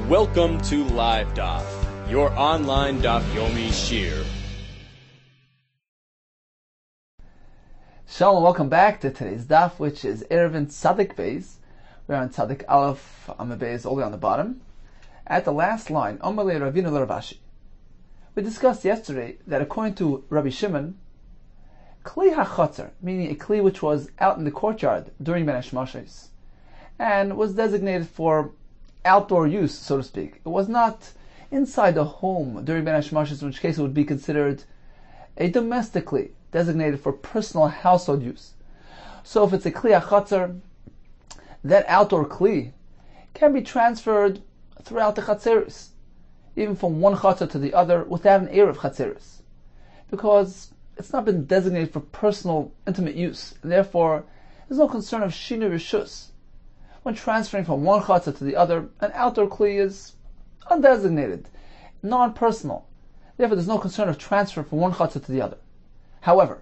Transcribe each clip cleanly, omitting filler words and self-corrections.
Welcome to Live Daf, your online Daf Yomi Shir. Shalom, welcome back to today's Daf, which is Eruvin Tzadik Beis. We're on Tzadik Aleph Amud Beis, all the way on the bottom. At the last line, Amalei Ravina L'Ravashi. We discussed yesterday that according to Rabbi Shimon, Kli HaChatzer, meaning a Kli which was out in the courtyard during Ben Hashmashos, and was designated for outdoor use, so to speak. It was not inside the home during Ben Hashmashos, in which case it would be considered a domestically designated for personal household use. So if it's a Kli HaChatzer, that outdoor Kli can be transferred throughout the Chatzeris, even from one Chatzer to the other without an Eruv Chatzeris, because it's not been designated for personal, intimate use, and therefore there's no concern of Shinu Rishus. When transferring from one Chatzer to the other, an outdoor Kli is undesignated, non-personal. Therefore there's no concern of transfer from one Chatzer to the other. However,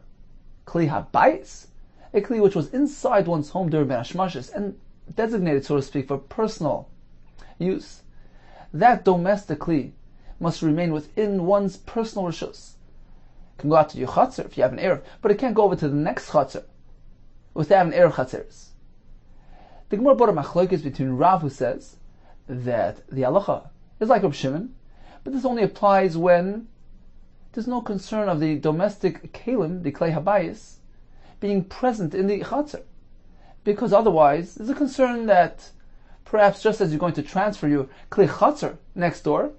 Kli HaBayis, a Kli which was inside one's home during Ben Hashmashos and designated, so to speak, for personal use, that domestic Kli must remain within one's personal rishus. It can go out to your Chatzer if you have an Eruv, but it can't go over to the next Chatzer without an Eruv Chatzeris. The Gemara brought a machlokes between Rav, who says that the halacha is like Reb Shimon, but this only applies when there's no concern of the domestic kelim, the klei habayis, being present in the chatzer, because otherwise there's a concern that perhaps just as you're going to transfer your klei chatzer next door,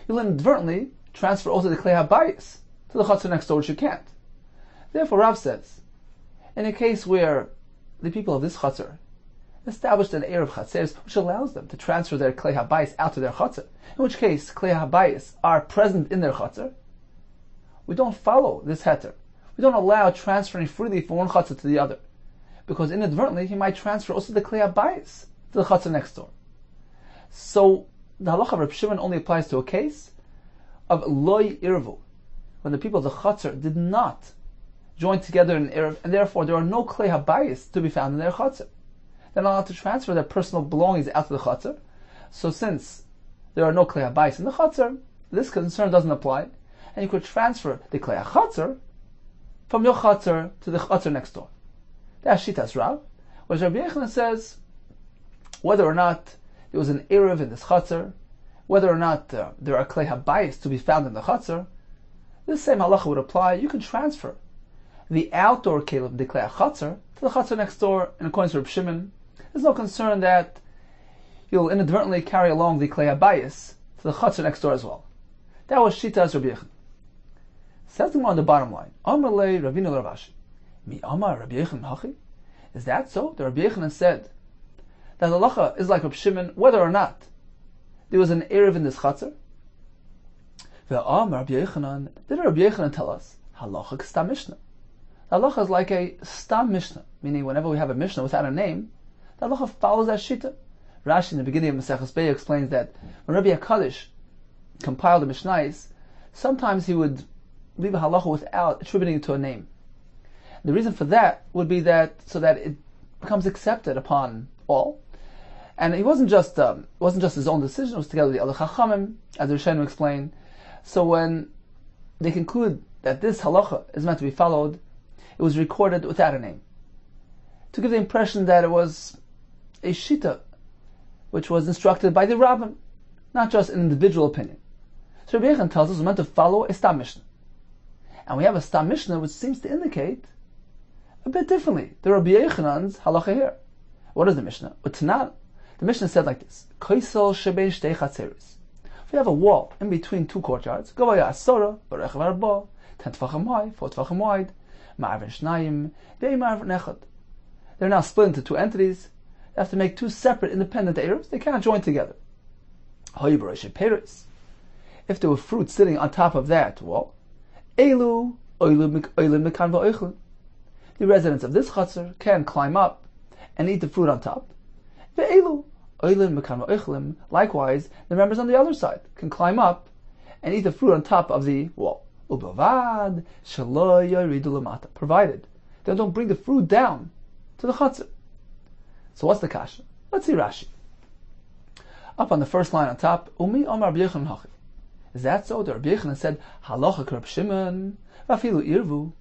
you'll inadvertently transfer also the klei habayis to the chatzer next door, which you can't. Therefore, Rav says, in a case where the people of this chatzer established an Eruv Chatzeris, which allows them to transfer their Klei HaBayis out to their Chatzer, in which case Klei HaBayis are present in their Chatzer, we don't follow this heter. We don't allow transferring freely from one Chatzer to the other, because inadvertently he might transfer also the Klei HaBayis to the Chatzer next door. So the halacha of Reb Shimon only applies to a case of loy irvu, when the people of the Chatzer did not join together in Eruv, and therefore there are no Klei HaBayis to be found in their Chatzer. They're not allowed to transfer their personal belongings out to the Chatzer. So since there are no Klei HaBayis in the Chatzer, this concern doesn't apply, and you could transfer the Klei HaChatzer from your Chatzer to the Chatzer next door. That's Shitas Rav, whereas Rabbi Yehuda says whether or not there was an Eruv in this Chatzer, whether or not there are Klei HaBayis to be found in the Chatzer, this same halacha would apply. You can transfer the outdoor kelim, the Klei HaChatzer, to the Chatzer next door, and according to Reb Shimon, there's no concern that you'll inadvertently carry along the Klei HaBayis to the Chatzer next door as well. That was Shitas Rabbi Yehuda. Says the Gemara on the bottom line, Amalei Ravina L'Ravashi. Mi Amar Rabbi Yehuda Hachi? Is that so? The Rabbi Yehuda said that the halacha is like Reb Shimon, whether or not there was an Eruv in this Chatzer. Ve'amar Rabbi Yehuda, did Rabbi Yehuda tell us, halacha k'stam Mishnah? The halacha is like a stam Mishnah, meaning whenever we have a Mishnah without a name, the halacha follows that shita. Rashi in the beginning of Maseches Beis explains that when Rabbi HaKadosh compiled the Mishnayos, sometimes he would leave a halacha without attributing it to a name. The reason for that would be that so that it becomes accepted upon all. And it wasn't just his own decision; it was together with the other Chachamim, as the Rishonim explain. So when they conclude that this halacha is meant to be followed, it was recorded without a name, to give the impression that it was a shita which was instructed by the Rabbin, not just an individual opinion. So Rabbi Yehuda tells us we're meant to follow a Stam Mishnah. And we have a Stam Mishnah which seems to indicate a bit differently the Rabbi Yehuda's halacha here. What is the Mishnah? The Mishnah said like this: Koisel shebein shtei chatzeris. If we have a wall in between two courtyards, gavaya asora, barechav arba, 10 tefachim high, 4 tefachim wide, ma'avin shnayim, ve'ima'avin echad. They're now split into two entities. They have to make two separate independent Eruvs. They can't join together. If there were fruit sitting on top of that wall, the residents of this Chatzer can climb up and eat the fruit on top. Likewise, the members on the other side can climb up and eat the fruit on top of the wall. Provided they don't bring the fruit down to the Chatzer. So what's the kasha? Let's see Rashi. Up on the first line on top, Umi Omar Rabbi Yechanan Hachiv. Is that so? The Rabbi Yechanan said, Halacha Reb Shimon, Vafilu Irvu.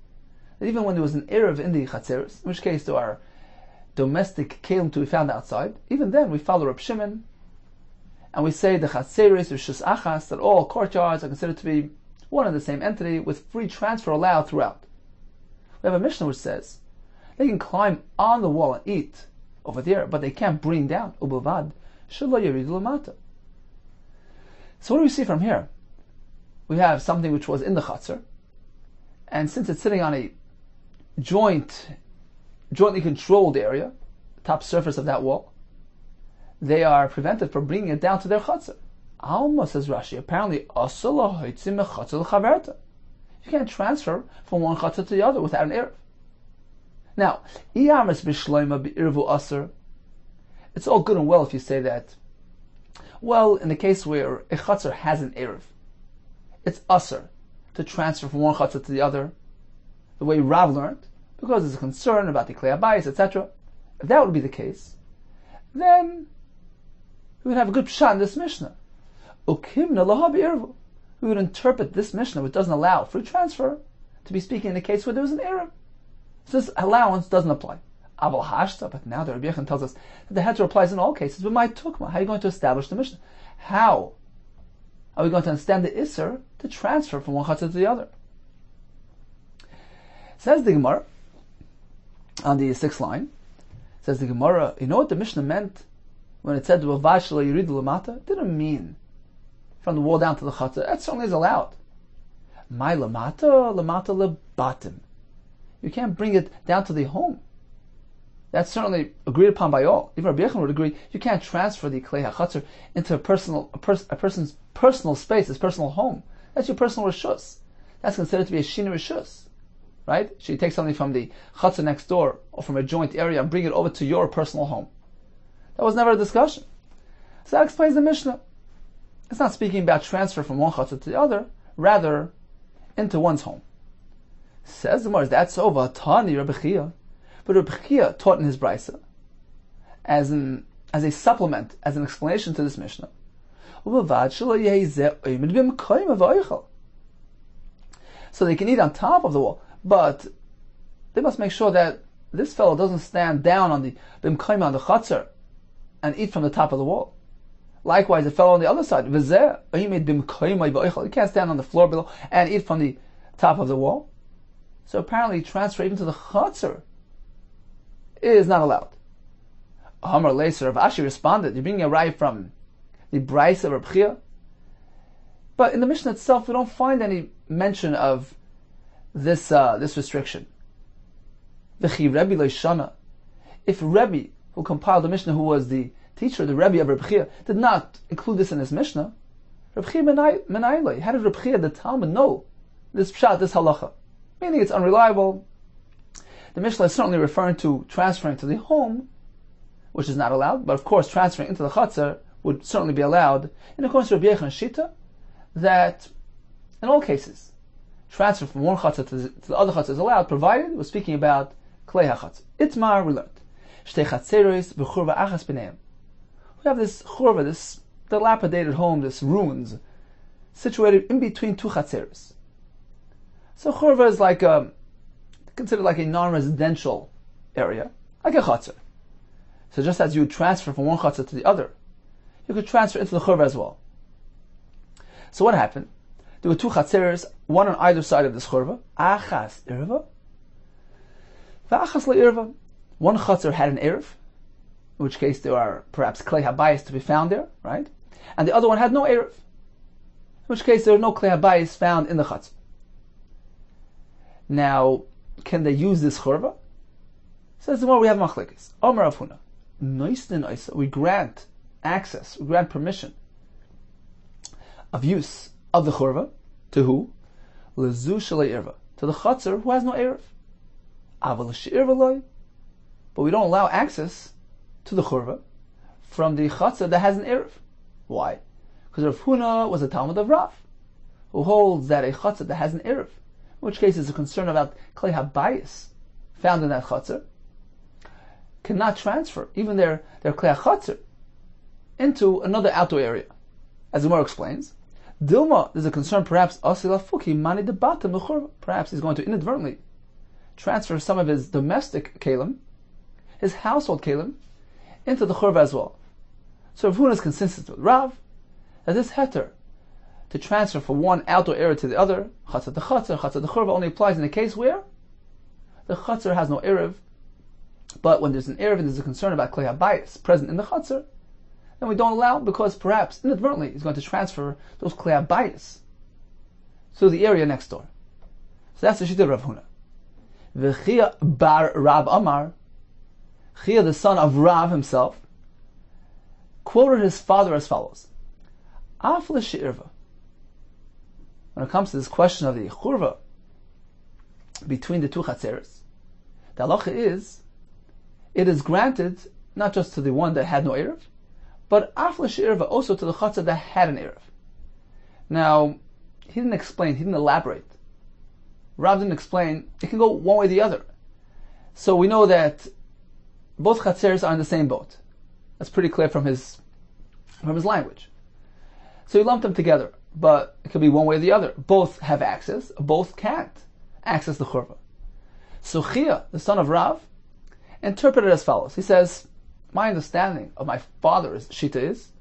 That even when there was an Erev in the Chatzeres, in which case there are domestic kelim to be found outside, even then we follow Reb Shimon, and we say the Chatzeres or Shus Achas, that all courtyards are considered to be one and the same entity with free transfer allowed throughout. We have a Mishnah which says they can climb on the wall and eat over there, but they can't bring down. Ubavad shelo yeridu lamata. So what do we see from here? We have something which was in the Chatzar, and since it's sitting on a jointly controlled area, the top surface of that wall, they are prevented from bringing it down to their Chatzar. Alma, says Rashi, apparently, you can't transfer from one Chatzar to the other without an Erev. Now, it's all good and well if you say that, well, in the case where a Chatzar has an Erev, it's Asr to transfer from one Chatzar to the other, the way Rav learned, because there's a concern about the Klei HaBayis, etc. If that would be the case, then we would have a good pshat in this Mishnah. We would interpret this Mishnah, which doesn't allow free transfer, to be speaking in a case where there was an Erev. So this allowance doesn't apply. Aval hashta, but now the Rabbi Yechanan tells us that the heter applies in all cases. But my tukma, how are you going to establish the Mishnah? How are we going to understand the Isser to transfer from one chatzah to the other? Says the Gemara on the 6th line. Says the Gemara, you know what the Mishnah meant when it said "V'vashla yiridu lamata"? It didn't mean from the wall down to the chatzah. That certainly is allowed. My lamata lebatim. You can't bring it down to the home. That's certainly agreed upon by all. Even Rabbi Yechanan would agree. You can't transfer the klei hachatzar into a person's personal space, his personal home. That's your personal rishus. That's considered to be a shina rishus, right? She takes something from the chatzar next door or from a joint area and bring it over to your personal home. That was never a discussion. So that explains the Mishnah. It's not speaking about transfer from one chatzar to the other, rather into one's home. Says the Gemara, that's over. Tani Rabbi Chia. But Rabbi Chia taught in his brisa as a supplement, as an explanation to this Mishnah. So they can eat on top of the wall, but they must make sure that this fellow doesn't stand down on the bimkaim on the chatzar and eat from the top of the wall. Likewise, the fellow on the other side, he can't stand on the floor below and eat from the top of the wall. So apparently, transfer even to the chatzar is not allowed. Amar Leiser Rav Ashi responded, you're bringing a raya from the brisa of Reb Chia, but in the Mishnah itself we don't find any mention of this restriction. V'chi Rebbe Leishana. If Rebbe, who compiled the Mishnah, who was the teacher, the Rebbe of Reb Chia, did not include this in his Mishnah, Reb Chia Menaylei, how did Reb Chia, the Talmud, know this pshat, this halacha? Meaning it's unreliable. The Mishnah is certainly referring to transferring to the home, which is not allowed, but of course transferring into the chatzar would certainly be allowed. And of course Rabbi Yechanan Shita, that in all cases, transfer from one chatzar to the other chatzar is allowed, provided we're speaking about klei hachatzar. Itmar, we learned. Shtei chatzeres v'churva achas b'neim. We have this churva, this dilapidated home, this ruins, situated in between two chatzeres. So churva is like considered like a non-residential area, like a chatzar. So just as you would transfer from one chatzar to the other, you could transfer into the churva as well. So what happened? There were two chatzeres, one on either side of this churva. Achas irva, v'achas le'irva. One chatzar had an erev, in which case there are perhaps klei habayis to be found there, right? And the other one had no erev, in which case there are no klei habayis found in the chatzar. Now, can they use this churva? Says the more we have machlekes. Omer Avuna, noistin, we grant access, we grant permission of use of the churva to who? Lezu shalei irva, to the chatzar who has no erev. Aval she'irva loy, but we don't allow access to the churva from the chatzar that has an erev. Why? Because Rav Huna was a Talmud of Rav, who holds that a chatzar that has an erev, in which case is a concern about klei habayis found in that chatzar, cannot transfer even their klei chatzar into another outdoor area. As the Gemara explains, Dilma, there's a concern perhaps perhaps he's going to inadvertently transfer some of his domestic kalim, his household kalim, into the churva as well. So Rav Huna is consistent with Rav that this heter to transfer from one outdoor area to the other, chatzar to chatzar, chatzar to churva, only applies in a case where the chatzar has no erev. But when there's an erev and there's a concern about klei habayis present in the chatzar, then we don't allow, because perhaps inadvertently he's going to transfer those klei habayis to the area next door. So that's the shita of Rav Huna. V'chia bar Rab Amar, Chia, the son of Rav himself, quoted his father as follows: Af l'she'irva. When it comes to this question of the churva between the two chatzeres, the halacha is, it is granted not just to the one that had no erev, but af l'she'irva, also to the chatzar that had an erev. Now, he didn't explain, he didn't elaborate. Rav didn't explain, it can go one way or the other. So we know that both chatzeres are in the same boat. That's pretty clear from his language. So he lumped them together, but it could be one way or the other. Both have access, both can't access the churva. So Chia, the son of Rav, interpreted as follows. He says, my understanding of my father's shita is,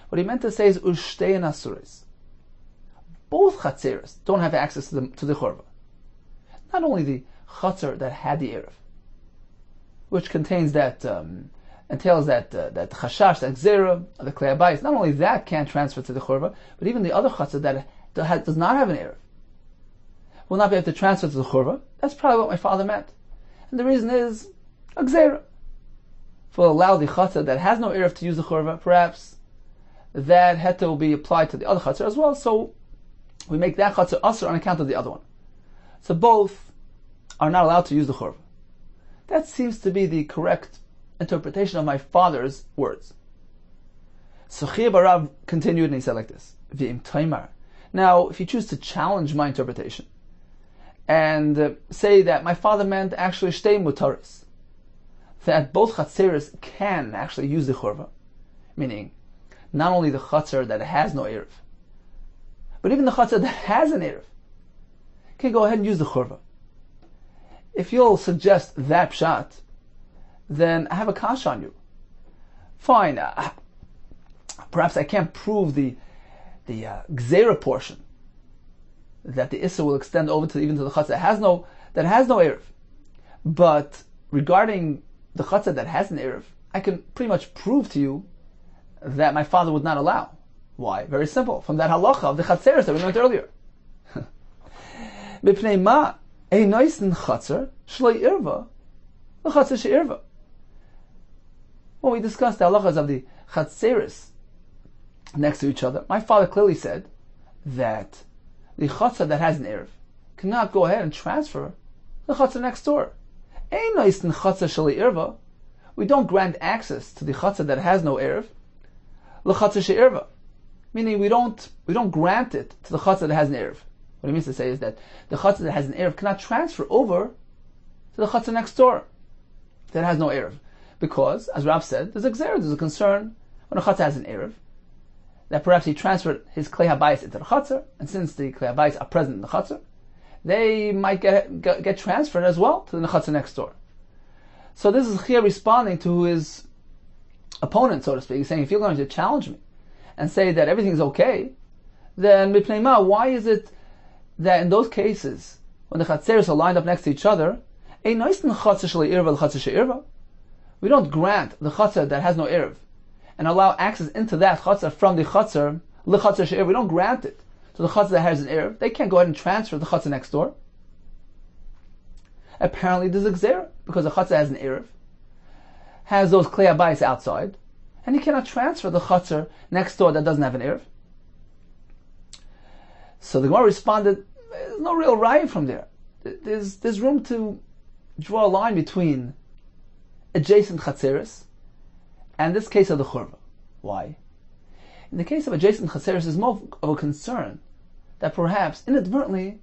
what he meant to say is ushtein asuris. Both chatzeres don't have access to the churva. Not only the chatzar that had the erev, which contains that, entails that chashash, that gzera, the klei habayis, not only that can't transfer to the churva, but even the other chatzar that does not have an erev will not be able to transfer to the churva. That's probably what my father meant. And the reason is a gzera. If we'll allow the chatzar that has no erev to use the churva, perhaps that heta will be applied to the other chatzar as well, so we make that chatzar asur on account of the other one. So both are not allowed to use the churva. That seems to be the correct interpretation of my father's words. So Chia bar Rav continued and he said like this: V'im taimar. Now, if you choose to challenge my interpretation and say that my father meant actually shtei mutaris, that both chatzeres can actually use the churva, meaning not only the chatzar that has no erev, but even the chatzar that has an erev can go ahead and use the churva. If you'll suggest that pshat, then I have a kasha on you. Fine, perhaps I can't prove the gzera portion that the issa will extend over to even to the chatzar that has no erev. But regarding the chatzar that has an erev, I can pretty much prove to you that my father would not allow. Why? Very simple. From that halacha of the chatzeres that we learned earlier. B'pnei ma ein noisen chatzar shloi irva l'chatzar she'irva. When we discussed the halachas of the chatzeres next to each other, my father clearly said that the chatzar that has an erev cannot go ahead and transfer the chatzar next door. Ein noisen chatzar shloi irva. We don't grant access to the chatzar that has no erev l'chatzar she'irva, meaning we don't grant it to the chatzar that has an erev. What he means to say is that the chatzar that has an erev cannot transfer over to the chatzar next door that has no erev. Because, as Rav said, there's a gzera, there's a concern when a chatzar has an erev, that perhaps he transferred his klei habayis into the chatzar, and since the klei habayis are present in the chatzar, they might get transferred as well to the chatzar next door. So this is Chia responding to his opponent, so to speak. He's saying, if you're going to challenge me and say that everything's okay, then mipnei ma, why is it that in those cases, when the chatzeres are lined up next to each other, we don't grant the chatzar that has no erev and allow access into that chatzar from the chatzar l'chatzar she'erev. We don't grant it to the chatzar that has an erev. They can't go ahead and transfer the chatzar next door. Apparently there's a gzera, because the chatzar that has an erev has those klei habayis outside, and he cannot transfer the chatzar next door that doesn't have an erev. So the Gemara responded, there's no real raya from there. There's room to draw a line between adjacent chatzeres and this case of the churva. Why? In the case of adjacent chatzeres, there's more of a concern that perhaps inadvertently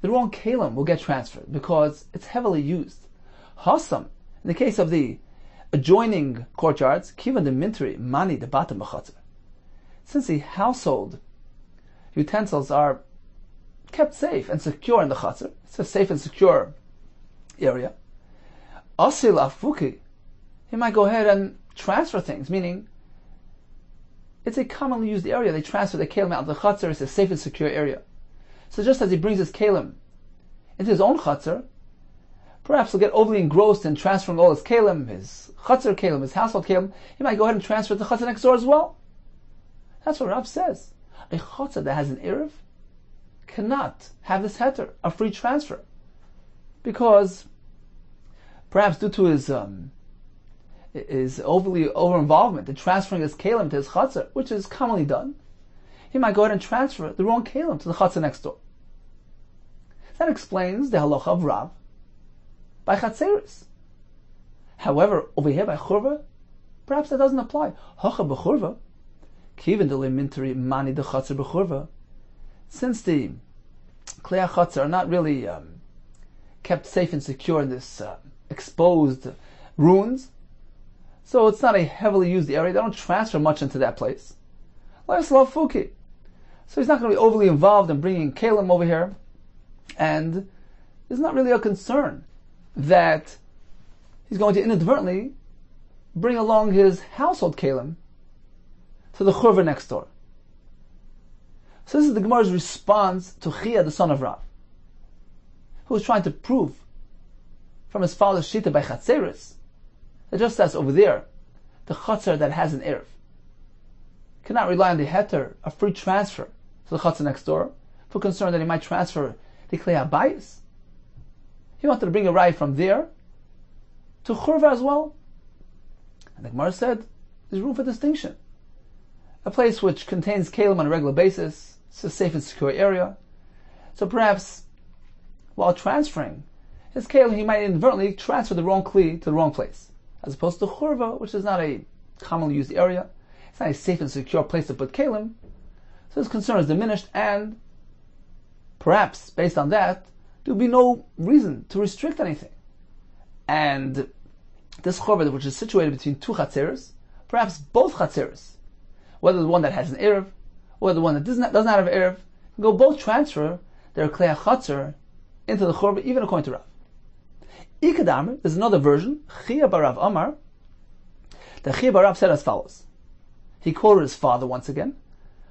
the wrong kalim will get transferred because it's heavily used. Hasam, in the case of the adjoining courtyards, kiva de mintri mani de batam b'chatzar. Since the household utensils are kept safe and secure in the chatzar, it's a safe and secure area, asil afuki, he might go ahead and transfer things, meaning it's a commonly used area. They transfer the kelim out of the chatzar. It's a safe and secure area. So just as he brings his kelim into his own chatzar, perhaps he'll get overly engrossed in transferring all his kelim, his chatzar kelim, his household kelim. He might go ahead and transfer it to the chatzar next door as well. That's what Rav says. A chatzar that has an eruv cannot have this heter, a free transfer, because perhaps due to his overly over-involvement in transferring his kelim to his chatzar, which is commonly done, he might go ahead and transfer the wrong kelim to the chatzar next door. That explains the halacha of Rav by chatzeris. However, over here by churva, perhaps that doesn't apply. Hacha b'churva, kivin dele minteri mani de chatzar b'churva. Since the klei chatzar are not really kept safe and secure in this exposed ruins, so it's not a heavily used area. They don't transfer much into that place. La'aslav fuki. So he's not going to be overly involved in bringing kelim over here, and there's not really a concern that he's going to inadvertently bring along his household kelim to the churva next door. So this is the Gemara's response to Chia, the son of Rav, who was trying to prove from his father's shita by chatzeris that just as over there, the chatzar that has an eruv cannot rely on the heter, a free transfer to the chatzar next door, for concern that he might transfer the klei habayis. He wanted to bring a raya from there to churva as well. And the Gemara said, there's room for distinction. A place which contains kelim on a regular basis, it's a safe and secure area. So perhaps, while transferring his kelim, he might inadvertently transfer the wrong kli to the wrong place, as opposed to churva, which is not a commonly used area. It's not a safe and secure place to put kelim. So his concern is diminished, and perhaps, based on that, there will be no reason to restrict anything. And this churva, which is situated between two chatzeres, perhaps both chatzeres, whether the one that has an eruv, or the one that doesn't have an eruv, can go both transfer their klei chatzar into the churva, even according to Rav. Ikadamr, there's another version, Chia barav Amar, that Chia barav said as follows. He quoted his father once again,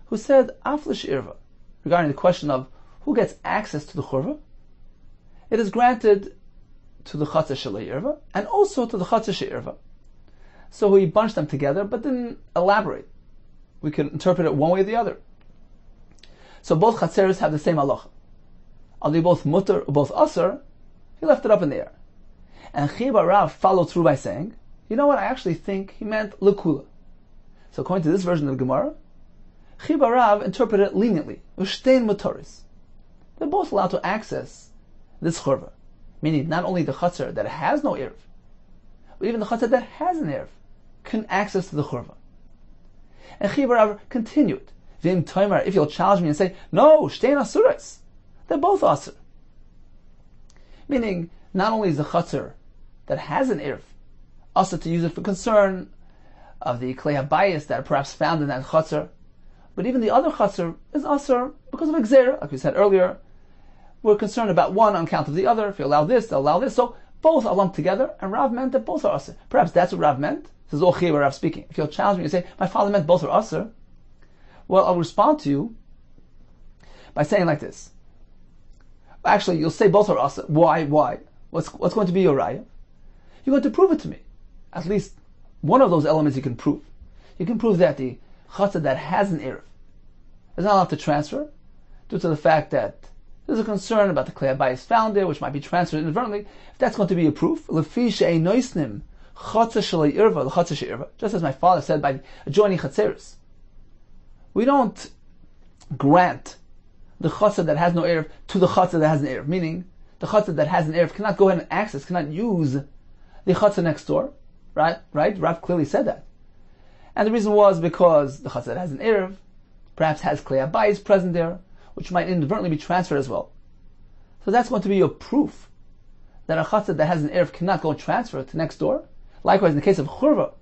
who said, Aflish irva, regarding the question of who gets access to the churva. It is granted to the chatzar shalei irva, and also to the chatzar she'irva. So he bunched them together, but didn't elaborate. We can interpret it one way or the other. So both chatzeres have the same halacha. Are they both mutter or both asr? He left it up in the air. And Chia barav followed through by saying, you know what, I actually think he meant lekula. So according to this version of the Gemara, Chia barav interpreted it leniently. Ushtein mutaris. They're both allowed to access this churva. Meaning not only the chatzar that has no eruv, but even the chatzar that has an eruv can access to the churva. And Chia barav continued, Vim Toimar, if you'll challenge me and say, no, Shtein Asuras, they're both Asur. Meaning, not only is the chatzar that has an eruv Asur to use it for concern of the klei habayis that are perhaps found in that chatzar, but even the other chatzar is Asur because of Exer, like we said earlier. We're concerned about one on account of the other. If you allow this, they'll allow this. So both are lumped together, and Rav meant that both are Asur. Perhaps that's what Rav meant. This is all Chia Rav speaking. If you'll challenge me and say, my father meant both are Asur, well, I'll respond to you by saying like this. Actually, you'll say both are Asur. Why? What's going to be your raya? You're going to prove it to me. At least one of those elements you can prove. You can prove that the chatzar that has an eruv is not allowed to transfer due to the fact that there's a concern about the klei habayis found there, which might be transferred inadvertently. If that's going to be a proof, just as my father said by adjoining chatzeres, we don't grant the chatzar that has no eruv to the chatzar that has an eruv. Meaning, the chatzar that has an eruv cannot go ahead and access, cannot use the chatzar next door. Right? Rav clearly said that. And the reason was because the chatzar that has an eruv perhaps has klei habayis present there, which might inadvertently be transferred as well. So that's going to be your proof that a chatzar that has an eruv cannot go and transfer to next door. Likewise, in the case of churva,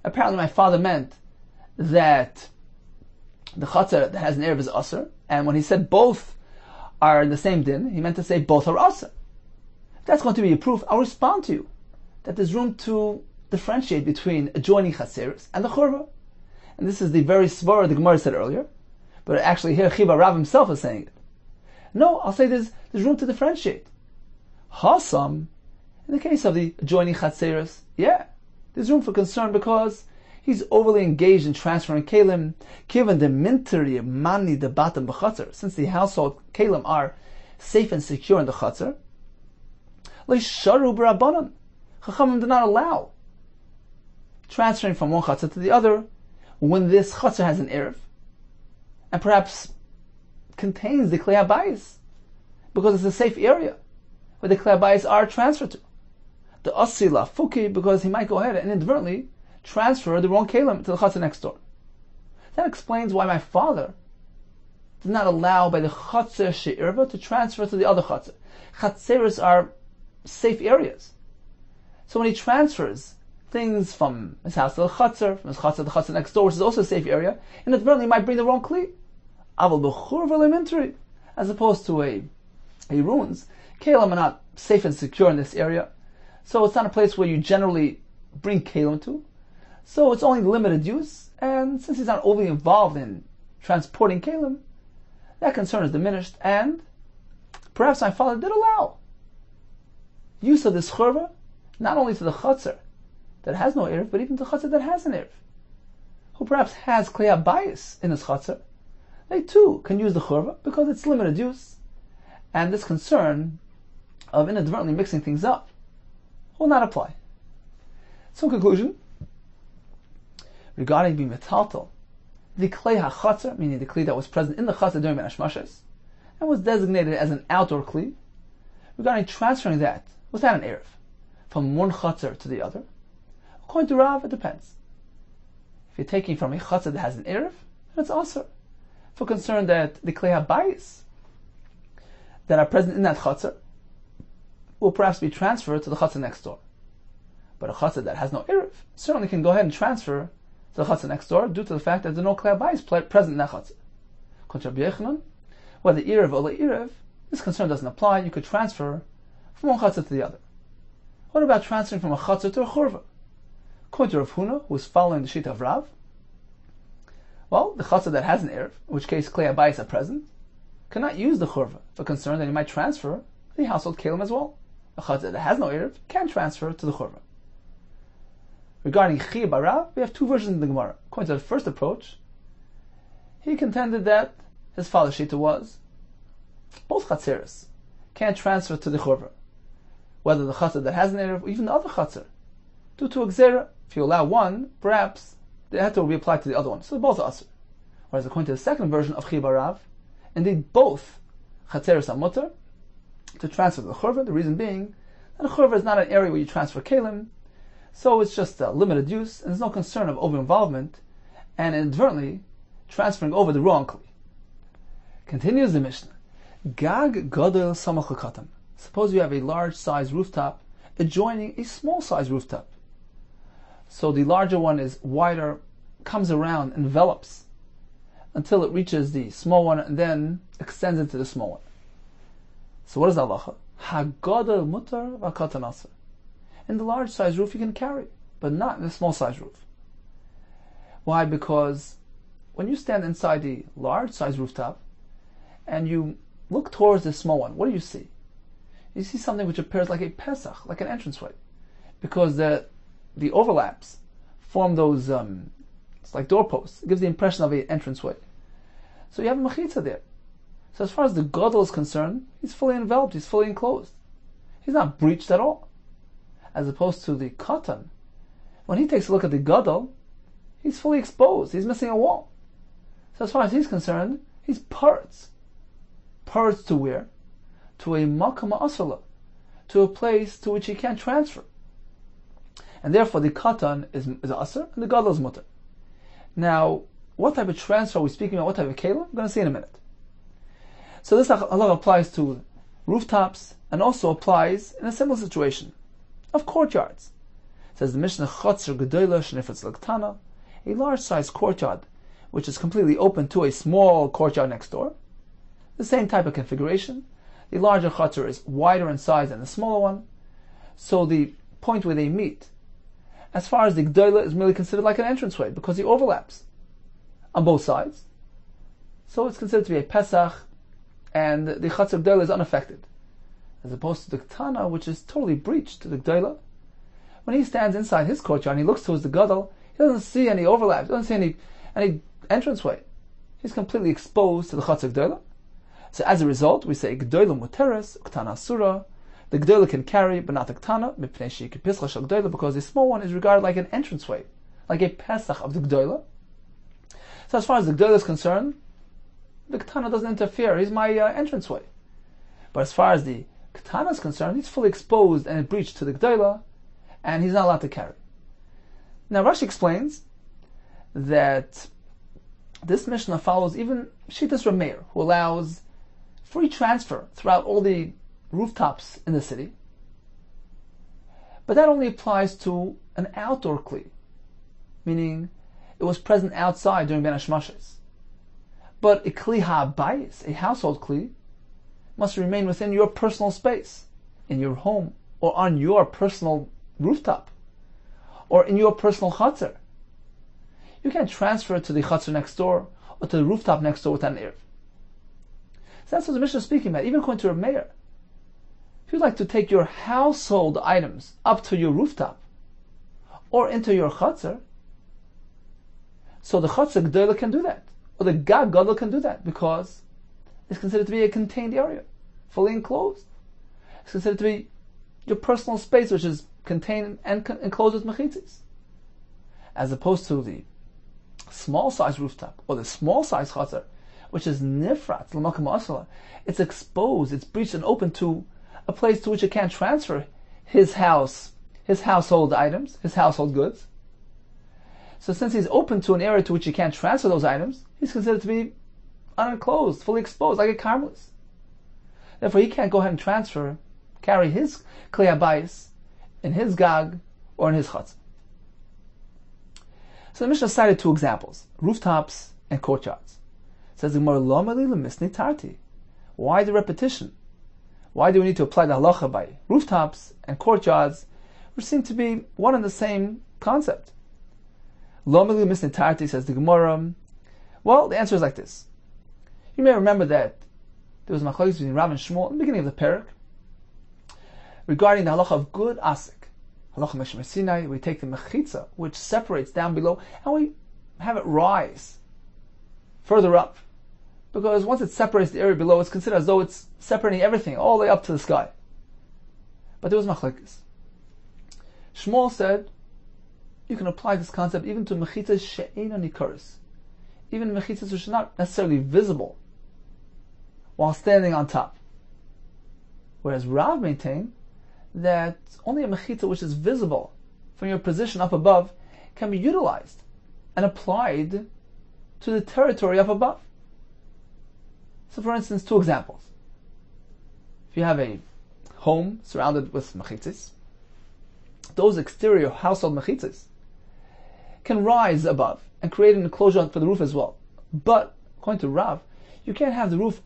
apparently my father meant that the chatzar that has an erev is aser, and when he said both are in the same din, he meant to say both are aser. If that's going to be a proof, I'll respond to you that there's room to differentiate between adjoining chatzeros and the churva. And this is the very svara the Gemara said earlier, but actually here Chiba Rav himself is saying it. No, I'll say there's room to differentiate. Hasam, in the case of the adjoining chatzeros, yeah, there's room for concern because he's overly engaged in transferring kalim, given the minteri mani the batam b'chatzar, since the household kalim are safe and secure in the chatzar. Leisharu b'rabbanan, Chachamim do not allow transferring from one chatzar to the other when this chatzar has an erev, and perhaps contains the klei habayis, because it's a safe area where the klei habayis are transferred to. The asila fuki, because he might go ahead and inadvertently transfer the wrong kalim to the chatzar next door. That explains why my father did not allow by the chatzar she'irva to transfer to the other chatzar. Chatzeros are safe areas. So when he transfers things from his house to the chatzar, from his chatzar to the chatzar next door, which is also a safe area, inadvertently he might bring the wrong kli. Aval b'chur v'lemintri, as opposed to a ruins. Kalim are not safe and secure in this area, so it's not a place where you generally bring kalim to. So it's only limited use, and since he's not overly involved in transporting kalim, that concern is diminished, and perhaps my father did allow use of this churva, not only to the chatzar that has no erev, but even to the chatzar that has an erev, who perhaps has klei habayis in his chatzar. They too can use the churva because it's limited use, and this concern of inadvertently mixing things up will not apply. So in conclusion, regarding being metaltal, the klei hachatzar, meaning the klei that was present in the chatzar during Ben Hashmashes, and was designated as an outdoor klei, regarding transferring that without an erev from one chatzar to the other, according to Rav, it depends. If you're taking from a chatzar that has an erev, then it's aser. For concern that the klei habayis that are present in that chatzar will perhaps be transferred to the chatzar next door. But a chatzar that has no erev certainly can go ahead and transfer to the chatzar next door due to the fact that there's no klei habayis present in that chatzar. Contra Rabbi Yechanan, whether erev or erev, this concern doesn't apply. You could transfer from one chatzar to the other. What about transferring from a chatzar to a churva? According to Rav Huna, who is following the shita of Rav, well, the chatzar that has an erev, in which case klei habayis are present, cannot use the churva for concern that he might transfer the household kalim as well. A chatzar that has no erev can transfer to the churva. Regarding Chiyah bar Rav, we have two versions in the Gemara. According to the first approach, he contended that his father's shita was both chatzeros can't transfer to the churva, whether the chatzar that has an erev or even the other chatzar, due to a gzera. If you allow one, perhaps the heter will be applied to the other one. So both are asr. Whereas according to the second version of Chiyah bar Rav, indeed both chatzeros are mutter to transfer to the churva. The reason being that a churva is not an area where you transfer kalim, so it's just a limited use, and there's no concern of over-involvement and inadvertently transferring over the wrong kli. Continues the Mishnah. Gag gadol samach lekatan. Suppose you have a large-sized rooftop adjoining a small-sized rooftop. So the larger one is wider, comes around, envelops, until it reaches the small one, and then extends into the small one. So what is the halacha? Hagadol mutar v'katan aser. In the large-sized roof you can carry, but not in the small-sized roof. Why? Because when you stand inside the large-sized rooftop, and you look towards the small one, what do you see? You see something which appears like a pesach, like an entranceway, because the overlaps form those, it's like doorposts. It gives the impression of an entranceway. So you have a mechitza there. So as far as the gadol is concerned, he's fully enveloped, he's fully enclosed. He's not breached at all. As opposed to the katan, when he takes a look at the gadol, he's fully exposed, he's missing a wall. So as far as he's concerned, he's parts. Parts to where? To a makam asala, to a place to which he can't transfer. And therefore the katan is asr and the gadol is mutter. Now, what type of transfer are we speaking about? What type of kela? I'm going to see in a minute. So this halacha applies to rooftops and also applies in a similar situation of courtyards. Says the Mishnah, Chotzer Gedola Shnifetz L'Ktana, a large-sized courtyard which is completely open to a small courtyard next door. The same type of configuration. The larger Chotzer is wider in size than the smaller one. So the point where they meet, as far as the Gdoila, is merely considered like an entranceway because he overlaps on both sides. So it's considered to be a Pesach, and the Chotzer Gdoila is unaffected. As opposed to the Ktana, which is totally breached to the Gdoila. When he stands inside his courtyard and he looks towards the Gadol, he doesn't see any overlap, he doesn't see any entranceway. He's completely exposed to the Chotzer Gdoila. So as a result, we say Gdoila Muteres, Ktana Asura. The Gdoila can carry, but not the Ktana, because the small one is regarded like an entranceway, like a Pesach of the Gdoila. So as far as the Gdoila is concerned, the Ktana doesn't interfere, he's my entranceway. But as far as the Ktana is concerned, he's fully exposed and breached to the Gdoila, and he's not allowed to carry. Now Rashi explains that this Mishnah follows even Shitas Rameir, who allows free transfer throughout all the rooftops in the city. But that only applies to an outdoor kli, meaning it was present outside during Ben Hashmashes. But a kli ha'bayis, a household kli, must remain within your personal space, in your home, or on your personal rooftop, or in your personal chutzner. You can't transfer it to the chutzner next door, or to the rooftop next door without an eruv. So that's what the Mishnah is speaking about. Even according to Rabbi Meir, if you'd like to take your household items up to your rooftop, or into your chutzner, so the chutzner Gdoila can do that, or the Gag Gadol can do that, because it's considered to be a contained area, fully enclosed. It's considered to be your personal space, which is contained and enclosed with mechitzis, as opposed to the small size rooftop or the small size chutzner, which is nifrat l'makam asala. It's exposed, it's breached and open to a place to which it can't transfer his house, his household items, his household goods. So since he's open to an area to which he can't transfer those items, he's considered to be unenclosed, fully exposed, like a karmelis. Therefore, he can't go ahead and carry his klei habayis in his gag or in his chutz. So the Mishnah cited two examples, rooftops and courtyards. It says the Gemara, lo meli lemisni tarti. Why the repetition? Why do we need to apply the halacha by rooftops and courtyards, which seem to be one and the same concept? Lo meli lemisni tarti, says the Gemara. Well, the answer is like this. You may remember that there was machlokes between Rav and Shmuel in the beginning of the parak regarding the halacha of good asik. Halacha Meshmer Sinai, we take the mechitza, which separates down below, and we have it rise further up. Because once it separates the area below, it's considered as though it's separating everything all the way up to the sky. But there was machlokes. Shmuel said, you can apply this concept even to mechitzas she'eina nikaros, even mechitzas which are not necessarily visible while standing on top. Whereas Rav maintained that only a mechitza which is visible from your position up above can be utilized and applied to the territory up above. So for instance, two examples. If you have a home surrounded with mechitzas, those exterior household mechitzas can rise above and create an enclosure for the roof as well. But according to Rav, you can't have the roof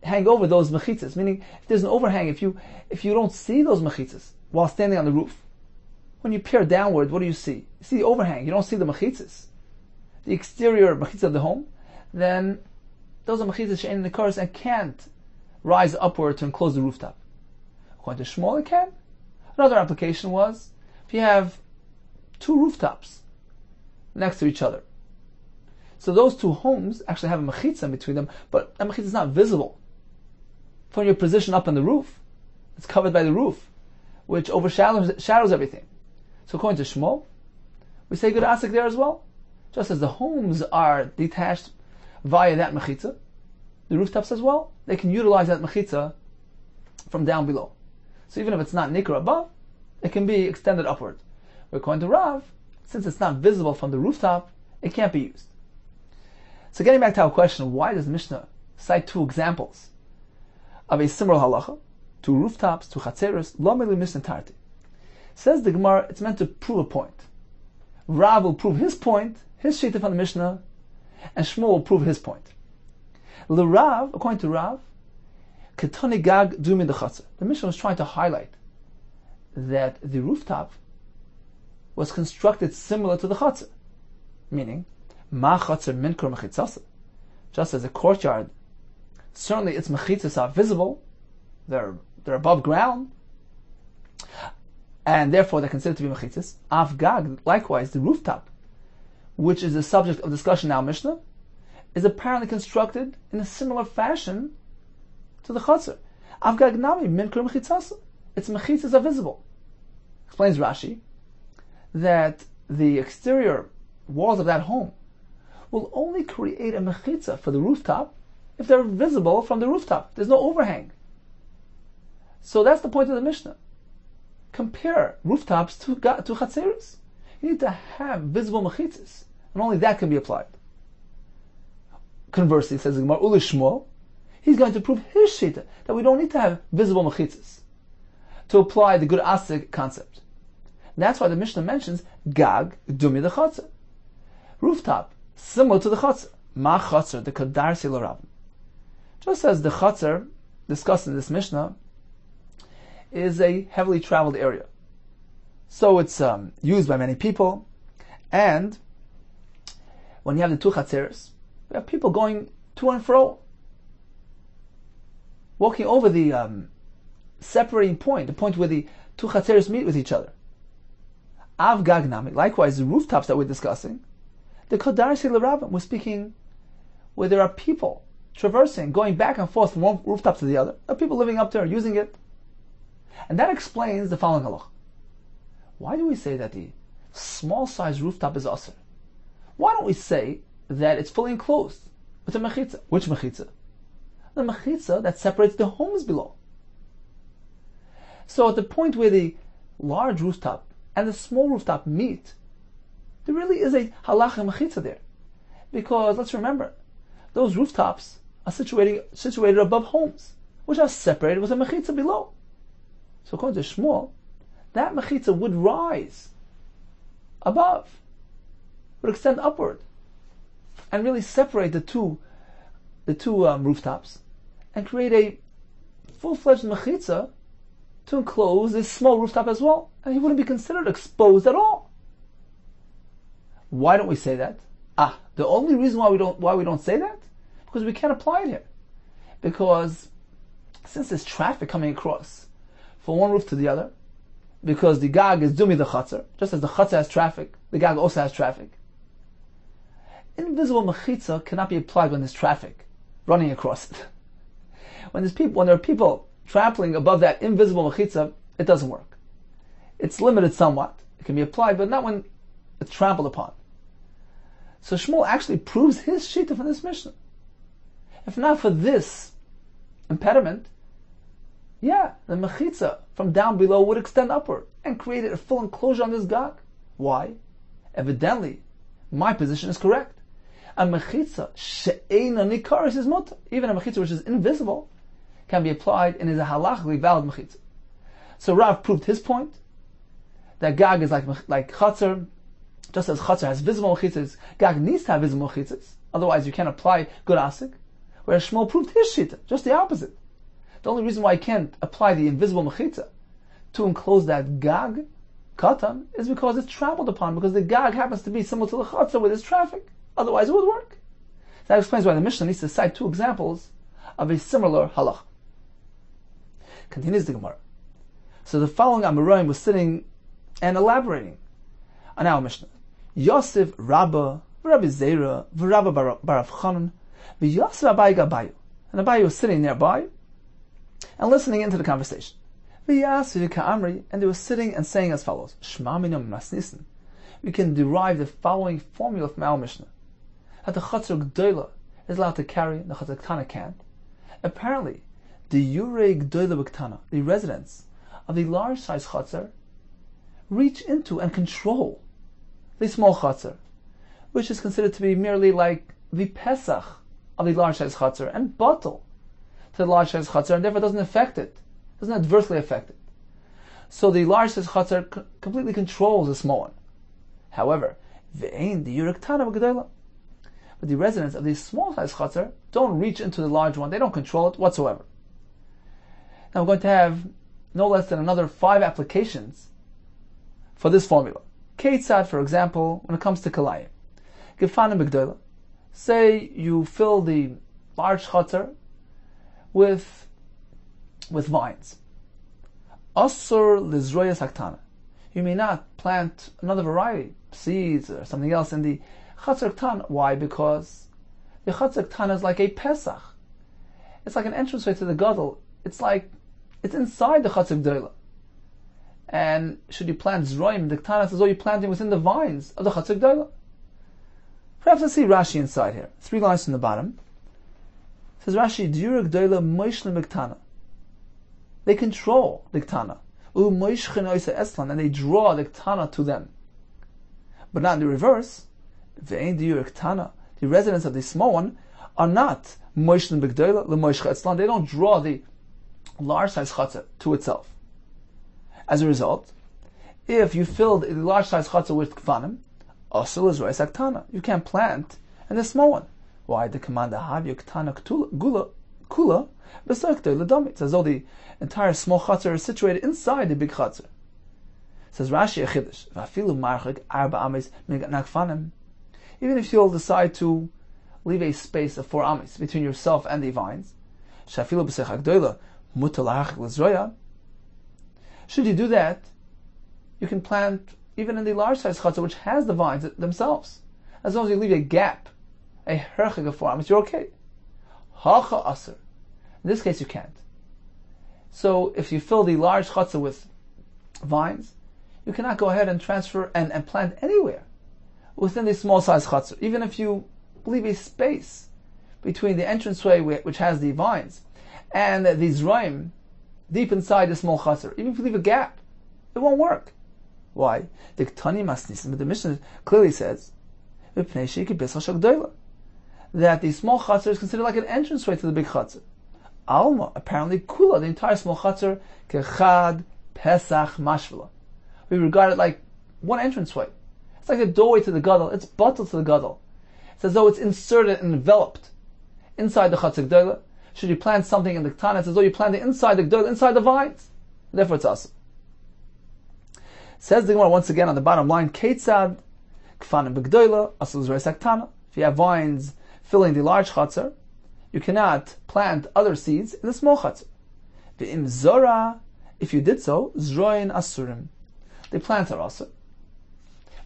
hang over those mechitzas, meaning if there's an overhang, if you don't see those mechitzas while standing on the roof, when you peer downward, what do you see? You see the overhang, you don't see the mechitzas, the exterior mechitzas of the home, then those are mechitzas she'ein nikaros and can't rise upward to enclose the rooftop. According to Shmuel, it can. Another application was, if you have two rooftops next to each other, so those two homes actually have a mechitza in between them, but that mechitza is not visible from your position up on the roof. It's covered by the roof, which overshadows everything. So according to Shmuel, we say good asik there as well. Just as the homes are detached via that mechitza, the rooftops as well, they can utilize that mechitza from down below. So even if it's not nikra above, it can be extended upward. But according to Rav, since it's not visible from the rooftop, it can't be used. So getting back to our question, why does Mishnah cite two examples of a similar halacha, two rooftops, two chatzeros, lo meli mishnah tarti? Says the Gemara, it's meant to prove a point. Rav will prove his point, his shita from the Mishnah, and Shmuel will prove his point. L'Rav, according to Rav, Ketani Gag Dumi the Chatzar. The Mishnah was trying to highlight that the rooftop was constructed similar to the Chatzar, meaning Ma Chatzar Minkur Mechitzasa. Just as a courtyard, certainly its mechitzas are visible, they're above ground, and therefore they're considered to be mechitzas. Av Gag, likewise, the rooftop, which is the subject of discussion now, Mishnah, is apparently constructed in a similar fashion to the Chatzar. Av Gag Nami Minkur Mechitzasa. Its mechitzas are visible. Explains Rashi that the exterior walls of that home will only create a mechitza for the rooftop if they're visible from the rooftop. There's no overhang. So that's the point of the Mishnah. Compare rooftops to chatzeros. You need to have visible mechitzas, and only that can be applied. Conversely, says the Gemara, Uli Shmuel, he's going to prove his shita that we don't need to have visible mechitzas to apply the good asik concept. And that's why the Mishnah mentions Gag Dumi the Chatzar. Rooftop, similar to the Chatzar. Ma Chatzar, the Kadarsi L'Ravim. Just as the Chatzar, discussed in this Mishnah, is a heavily traveled area. So it's used by many people, and when you have the two Chatzeres, you have people going to and fro, walking over the separating point, the point where the two Chatzeres meet with each other. Av Gag Nami, likewise the rooftops that we're discussing, the Kadarsi L'Ravim, we're speaking where there are people traversing, going back and forth from one rooftop to the other. There are people living up there, using it. And that explains the following halach. Why do we say that the small size rooftop is asr? Why don't we say that it's fully enclosed with a mechitza? Which mechitza? The mechitza that separates the homes below. So at the point where the large rooftop and the small rooftop meet, there really is a halacha mechitza there. Because let's remember, those rooftops are situated above homes, which are separated with a mechitza below. So according to Shmuel, that mechitza would rise above, would extend upward, and really separate the two rooftops, and create a full-fledged mechitza to enclose this small rooftop as well, and he wouldn't be considered exposed at all. Why don't we say that? The only reason why we don't say that, because we can't apply it here. Because since there's traffic coming across from one roof to the other, because the Gag is Dumi the Chatzar, just as the Chatzar has traffic, the Gag also has traffic. Invisible mechitza cannot be applied when there's traffic running across it. When there are people trampling above that invisible mechitza, it doesn't work. It's limited somewhat. It can be applied, but not when it's trampled upon. So Shmuel actually proves his shita from this Mishnah. If not for this impediment, the mechitza from down below would extend upward and create a full enclosure on this Gag. Why? Evidently, my position is correct. A mechitza she'eina nikaris is mutter. Even a mechitza which is invisible can be applied and is a halachically valid mechitza. So Rav proved his point that Gag is like Chatzar. Just as Chatzar has visible mechitzas, Gag needs to have visible mechitzas. Otherwise, you can't apply good asik. Whereas Shmuel proved his shita, just the opposite. The only reason why I can't apply the invisible mechitza to enclose that Gag katan is because it's trampled upon, because the Gag happens to be similar to the Chatzar with its traffic. Otherwise, it would work. So that explains why the Mishnah needs to cite two examples of a similar halach. Continues the Gemara. So the following Amoraim was sitting and elaborating on our Mishnah. Yosef Rabba, Rabbi Zera, Rabba Barav Chanan, Yosef Abai Gabayu. And Abai was sitting nearby and listening into the conversation. And they were sitting and saying as follows: Shma minam masnisin. We can derive the following formula from our Mishnah: that the Chatzar Gdoila is allowed to carry, the Chatzar Ktana can't. Apparently, the Yurei Gdoila B'Ktana, the residents of the large size Chatzar, reach into and control the small Chatzar, which is considered to be merely like the Pesach of the large size Chatzar, and batal to the large size Chatzar, and therefore doesn't affect it, doesn't adversely affect it. So the large size chatzar completely controls the small one. However, ve'ein the yurik tana v'gedola. But the residents of the small size chatzar don't reach into the large one. They don't control it whatsoever. Now we're going to have no less than another 5 applications for this formula. Keitzad, for example, when it comes to kalayim. Gefanim b'gedola. Say you fill the large chatzar with vines. Asur lizroyas haktana. You may not plant another variety, seeds or something else in the chatzar ktana. Why? Because the chatzar ktana is like a pesach. It's like an entranceway to the gadol. It's inside the chatzar gdola. And should you plant zroim, the ktana is as though you're planting within the vines of the chatzar gdola. Perhaps let's see Rashi inside here. 3 lines from the bottom. It says Rashi, Diyur gdola moishlim ktana. They control the ktana. And they draw the ktana to them. But not in the reverse. The residents of the small one are not moishlim b'gdola l'moishcha etzlan. They don't draw the large size chatzah to itself. As a result, if you filled the large size chatzah with kfanim, asul is rois ktana. You can't plant in the small one. Why? The command have you ktana kula. It's as though the entire small chatzar is situated inside the big chatzar. Says Rashi Achidish, even if you'll decide to leave a space of 4 amis between yourself and the vines, should you do that, you can plant even in the large size chatzar which has the vines themselves. As long as you leave a gap, a herchig of 4 amis, you're okay. Hacha aser. In this case, you can't. So, if you fill the large chatzah with vines, you cannot go ahead and transfer and plant anywhere within the small size chatzah. Even if you leave a space between the entranceway which has the vines and the zroim deep inside the small chatzah, even if you leave a gap, it won't work. Why? The Ktani Masnisim, but the Mishnah clearly says that the small chatzar is considered like an entranceway to the big chatzar. Alma, apparently kula, the entire small chatzar, kechad pesach mashvela. We regard it like one entranceway. It's like the doorway to the gadol. It's bottled to the gadol. It's as though it's inserted and enveloped inside the chatzar gdola. Should you plant something in the ktana, it's as though you plant it inside the gdola, inside the vines. Therefore, it's awesome. Says the Gemara once again on the bottom line, keitzad kfanim b'gdola asul zreis ktana. If you have vines filling the large chatzar, you cannot plant other seeds in the small chatzar. V'im zora, if you did so, zroin asurim. The plants are asur.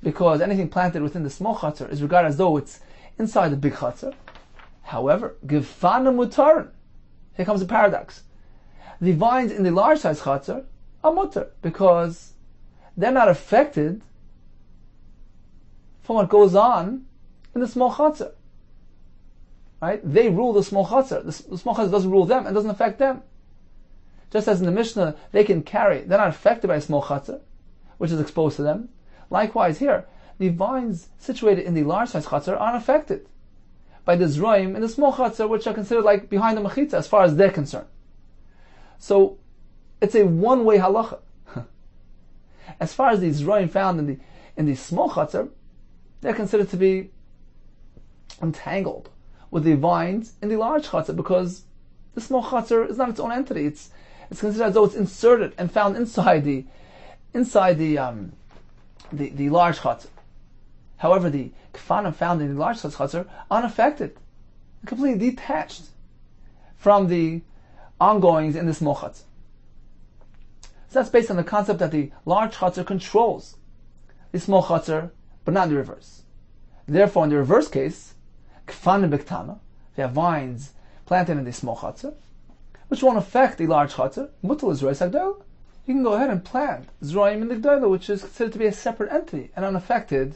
Because anything planted within the small chatzar is regarded as though it's inside the big chatzar. However, gifana mutarin. Here comes a paradox. The vines in the large size chatzar are mutar because they're not affected from what goes on in the small chatzar. Right? They rule the small chatzar. The small chatzar doesn't rule them and doesn't affect them. Just as in the Mishnah, they can carry, they're not affected by a small chatzar, which is exposed to them. Likewise here, the vines situated in the large size chatzar aren't affected by the zroim in the small chatzar, which are considered like behind the mechitza as far as they're concerned. So, it's a one-way halacha. As far as the zroim found in the small chatzar, they're considered to be entangled with the vines in the large chatzar because the small chatzar is not its own entity. It's considered as though it's inserted and found inside the large chatzar. However, the kfanim found in the large size chatzar are unaffected, completely detached from the ongoings in the small chatzar. So that's based on the concept that the large chatzar controls the small chatzar, but not in the reverse. Therefore, in the reverse case, kfanim b'ktana, they have vines planted in the small chatzar, which won't affect the large chatzar. Mutal is rois hagdola. You can go ahead and plant zroim in the gdola, which is considered to be a separate entity and unaffected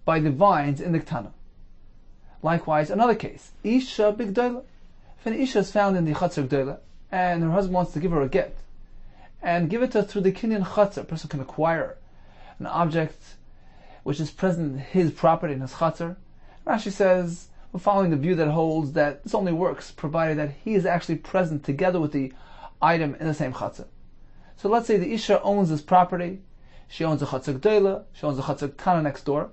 by the vines in the ktana. Likewise, another case, isha b'gdola. If an isha is found in the chatzar gdola and her husband wants to give her a get and give it to her through the kinyan chatzar, a person can acquire an object which is present in his property, in his chatzar. Rashi says, we're following the view that holds that this only works provided that he is actually present together with the item in the same chatzar. So let's say the Isha owns this property. She owns a Chatzar Gdoila, she owns a Chatzar Tana next door,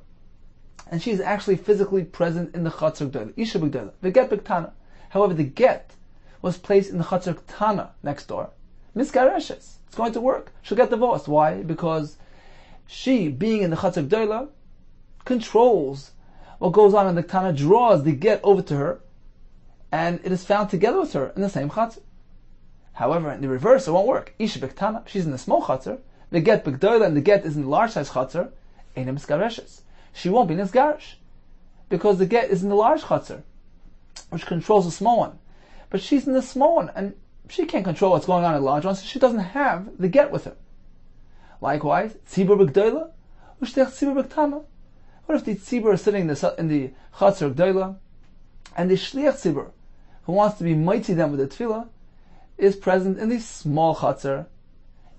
and she's actually physically present in the Chatzar Gdoila, Isha B'Gdoila, the get B'Tana. However, the get was placed in the Chatzar Tana next door. Miskareshes. It's going to work. She'll get divorced. Why? Because she, being in the Chatzar Gdoila, controls what goes on in the Tana, draws the get over to her, and it is found together with her in the same Chatzar. However, in the reverse, it won't work. Isha B'Tana, she's in the small Chatzar, the get B'Gdoila, and the get is in the large size Chatzar, Eina Miskareshes. She won't be Nisgarish, because the get is in the large Chatzar, which controls the small one. But she's in the small one, and she can't control what's going on in the large one, so she doesn't have the get with her. Likewise, Tzibur B'Gdoila, Ushtech Tzibur B'Tana. What if the Tzibur is sitting in the Chatzar Gdoila, and the Shliach Tzibur, who wants to be mighty them with the Tefillah, is present in the small Chatzar?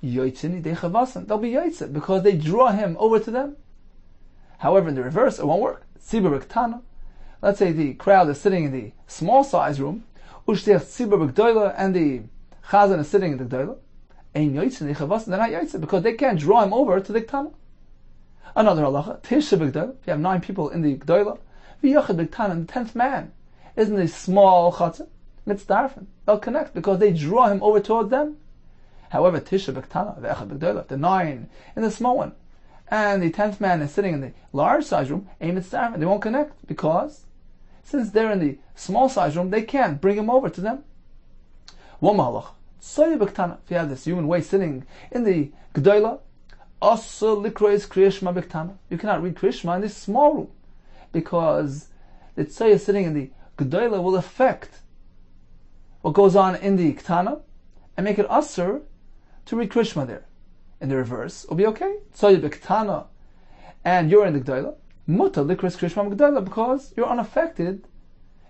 Yoitzin Yidei Chavasan. They'll be Yoitzin, because they draw him over to them. However, in the reverse, it won't work. Tzibur B'Tana. Let's say the crowd is sitting in the small size room, Ushtech Tzibur B'Gdoila, and the Chazan is sitting in the Gdoila. Ein Yoitzin Yidei Chavasan. They're not Yoitzin, because they can't draw him over to the Gtana. Another halacha, Tisha B'Gdoila. If you have 9 people in the Gdoila, V'Yachad B'Tana, and the 10th man is in the small Chatzar, Mitzdarfen. They'll connect, because they draw him over towards them. However, Tisha B'Tana, V'Echad B'Gdoila, the 9 in the small one, and the 10th man is sitting in the large size room, Ein Mitzdarfen. They won't connect, because since they're in the small size room, they can't bring him over to them. One halacha, Tzoya B'Tana. If you have this human waste sitting in the Gdoila, Asa Likrois Kriyashma B'Tana. You cannot read Kriyashma in this small room, because the Tzoya sitting in the Gdoila will affect what goes on in the Ktana and make it Asr to read Kriyashma there. In the reverse, it'll be okay. Tzoya B'Ktana, and you're in the Gdoila, Muta Likrois Kriyashma B'Gdoila, because you're unaffected,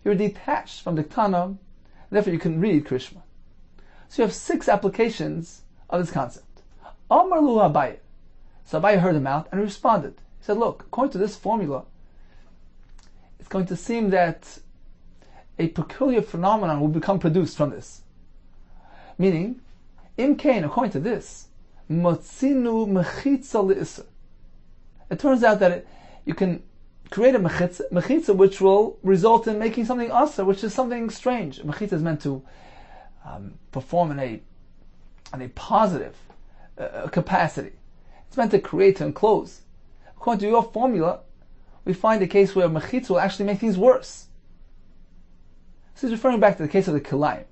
you're detached from the Ktana, therefore you can read Kriyashma. So you have 6 applications of this concept. Amar Lu Abaye. So Abaye heard him out and responded. He said, look, according to this formula, it's going to seem that a peculiar phenomenon will become produced from this. Meaning, Im Kain, according to this, Motzinu Mechitza Le'isr. It turns out that you can create a mechitza which will result in making something asa, which is something strange. A mechitza is meant to perform in a positive capacity. It's meant to create, to enclose. According to your formula, we find a case where mechitza will actually make things worse. So he's referring back to the case of the kilayim.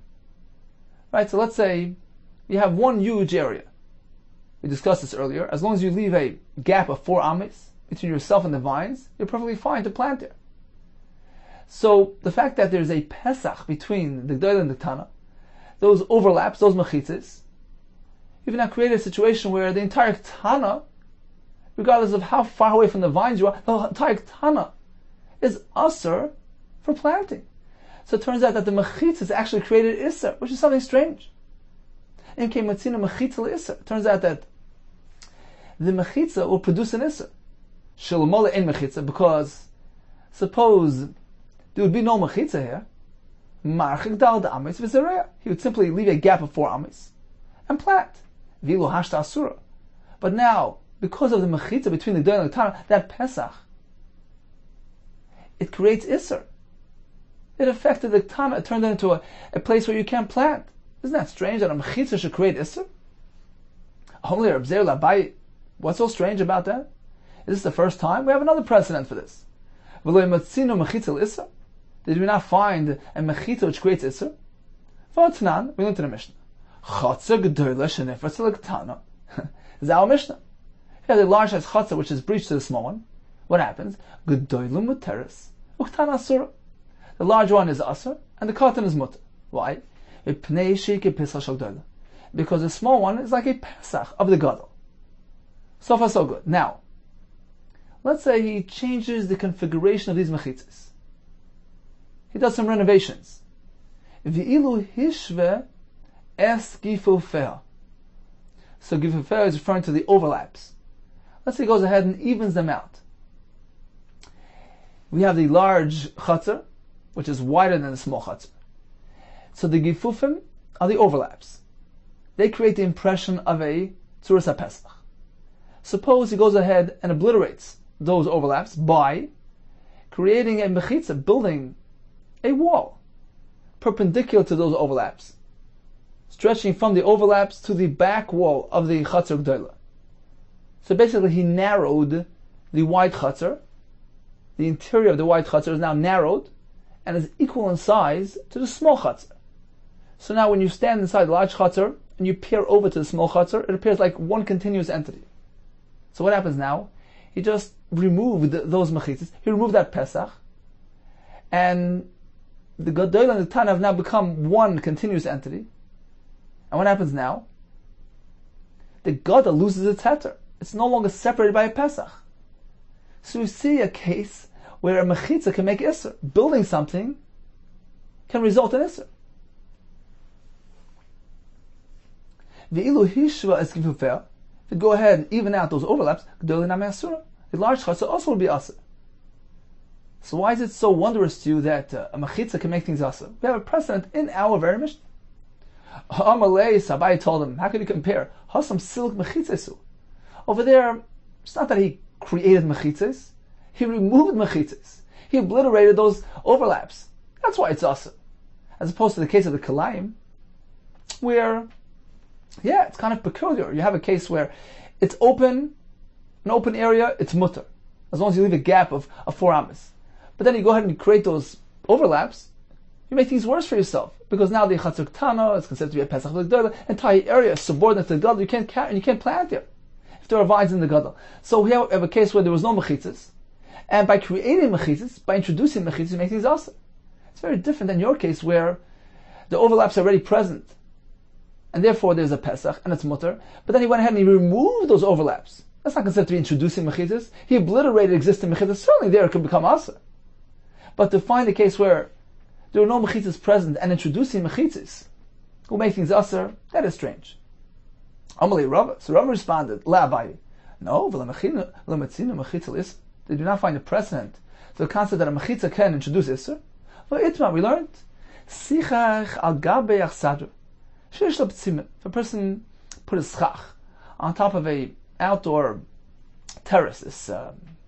Right, so let's say you have one huge area. We discussed this earlier. As long as you leave a gap of 4 ames between yourself and the vines, you're perfectly fine to plant there. So the fact that there's a pesach between the Gdoila and the Tana, those overlaps, those mechitzas, you've now created a situation where the entire Tana, regardless of how far away from the vines you are, the entire Tana is asr for planting. So it turns out that the mechitzas actually created isser, which is something strange. It turns out that the mechitza will produce an isser. Shalomole ein mechitza, because suppose there would be no mechitza here, marchik dal da amis v'zereya. He would simply leave a gap of 4 amis and plant. V'ilo hashta asura. But now, because of the mechitza between the Gdoila and the Tana, that Pesach, it creates isser. It affected the Tana. It turned it into a place where you can't plant. Isn't that strange that a mechitza should create isser? What's so strange about that? Is this the first time? We have another precedent for this. Did we not find a mechitza which creates isser? We learned in the Mishnah. This is our Mishnah. If you have a large size chatzah which is breached to the small one, what happens? The large one is asr and the katan is mutter. Why? Because the small one is like a pesach of the gadol. So far so good. Now, let's say he changes the configuration of these mechitzas. He does some renovations. V'ilu hishve es gifufeh. So gifufeh is referring to the overlaps. Let's say he goes ahead and evens them out. We have the large chatzar, which is wider than the small chatzar. So the gifufim are the overlaps. they create the impression of a Tzuras HaPesach. Suppose he goes ahead and obliterates those overlaps by creating a mechitza, building a wall perpendicular to those overlaps, stretching from the overlaps to the back wall of the Chatzar Gdoila. So basically he narrowed the wide Chatzar. The interior of the wide Chatzar is now narrowed and is equal in size to the small Chatzar. So now when you stand inside the large Chatzar and you peer over to the small Chatzar, it appears like one continuous entity. So what happens now? He just removed those mechitzas. He removed that Pesach, and the Gdoila and the Tana have now become one continuous entity. And what happens now? The Gadol loses its heter. It's no longer separated by a Pesach. So you see a case where a mechitza can make Isser. Building something can result in Isser. Ve'ilu hishva es gifufeh. If you go ahead and even out those overlaps, the large chatzah also will be Asr. So why is it so wondrous to you that a mechitza can make things Asr? We have a precedent in our very Mishnah. Amalei, Sabai told him, how can you compare? Hasam silk mechitzesu. Over there, it's not that he created mechitzes, he removed mechitzes. He obliterated those overlaps. That's why it's Asr. As opposed to the case of the Kalayim, where it's kind of peculiar. You have a case where it's open, an open area, it's mutter, as long as you leave a gap of 4 amas. But then you go ahead and you create those overlaps, you make things worse for yourself, because now the Chatzar Ktana is considered to be a Pesach L'Gdola, entire area is subordinate to the Gadol, you can't plant there, if there are vines in the Gadol. So we have a case where there was no mechitzas, and by creating mechitzas, by introducing mechitzas, you make things awesome. It's very different than your case where the overlaps are already present, and therefore there's a Pesach, and it's mutter, but then he went ahead and he removed those overlaps. That's not considered to be introducing mechitzas. He obliterated existing mechitzas. Certainly there it could become asa. But to find a case where there are no mechitzas present and introducing mechitzas who make things asa, that is strange. Amalei Rava. So Rava responded, La Abaye. No, they do not find a precedent for the concept that a mechitza can introduce isser. Itma, we learned, Sichach al gabe achsadr. If a person put a schach on top of a outdoor terrace, this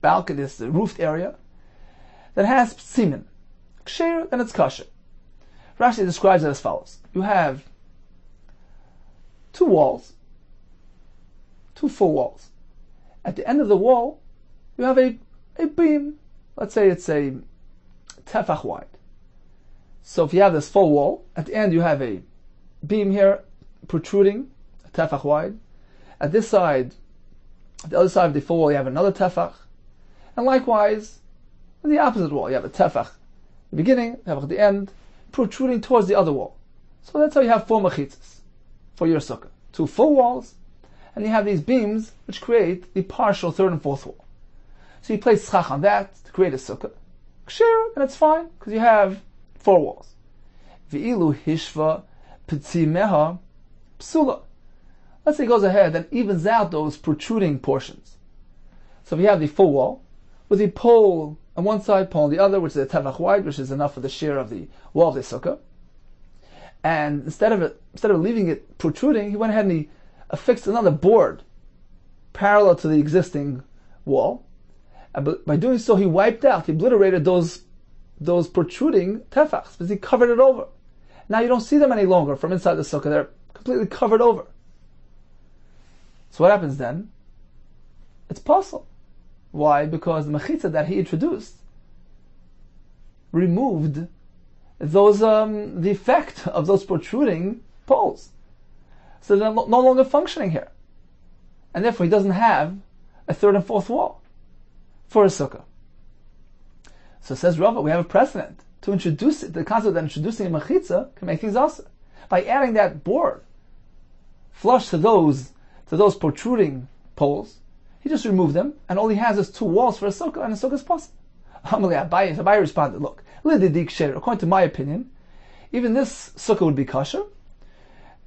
balcony, this roofed area that has psimin, ksher, then it's kosher. Rashi describes it as follows: you have 2 walls, 2 full walls. At the end of the wall, you have a beam. Let's say it's a tefach wide. So if you have this full wall, at the end you have a beam here protruding, a tefach wide. At this side, the other side of the full wall, you have another tefach. And likewise, on the opposite wall, you have a tefach at the beginning, tefach at the end, protruding towards the other wall. So that's how you have 4 mechitzas for your sukkah. 2 full walls, and you have these beams which create the partial 3rd and 4th wall. So you place schach on that to create a sukkah. Ksher, and it's fine, because you have 4 walls. Ve'ilu hishva P'tzimeha psula. Let's say he goes ahead and evens out those protruding portions. So if you have the full wall, with the pole on one side, pole on the other, which is a tefach wide, which is enough for the shear of the wall of the sukkah, and instead of leaving it protruding, he went ahead and he affixed another board parallel to the existing wall. But by doing so, he obliterated those protruding tefachs, because he covered it over. Now you don't see them any longer from inside the sukkah. They're completely covered over. So what happens then? It's possible. Why? Because the mechitza that he introduced removed those the effect of those protruding poles. So they're no longer functioning here. And therefore he doesn't have a 3rd and 4th wall for a sukkah. So says Rava, we have a precedent to introduce it. The concept that introducing a mechitza can make things awesome. By adding that board flush to those protruding poles, he just removed them, and all he has is 2 walls for a sukkah, and a sukkah is possible. Abaye responded, look, according to my opinion, even this sukkah would be kosher,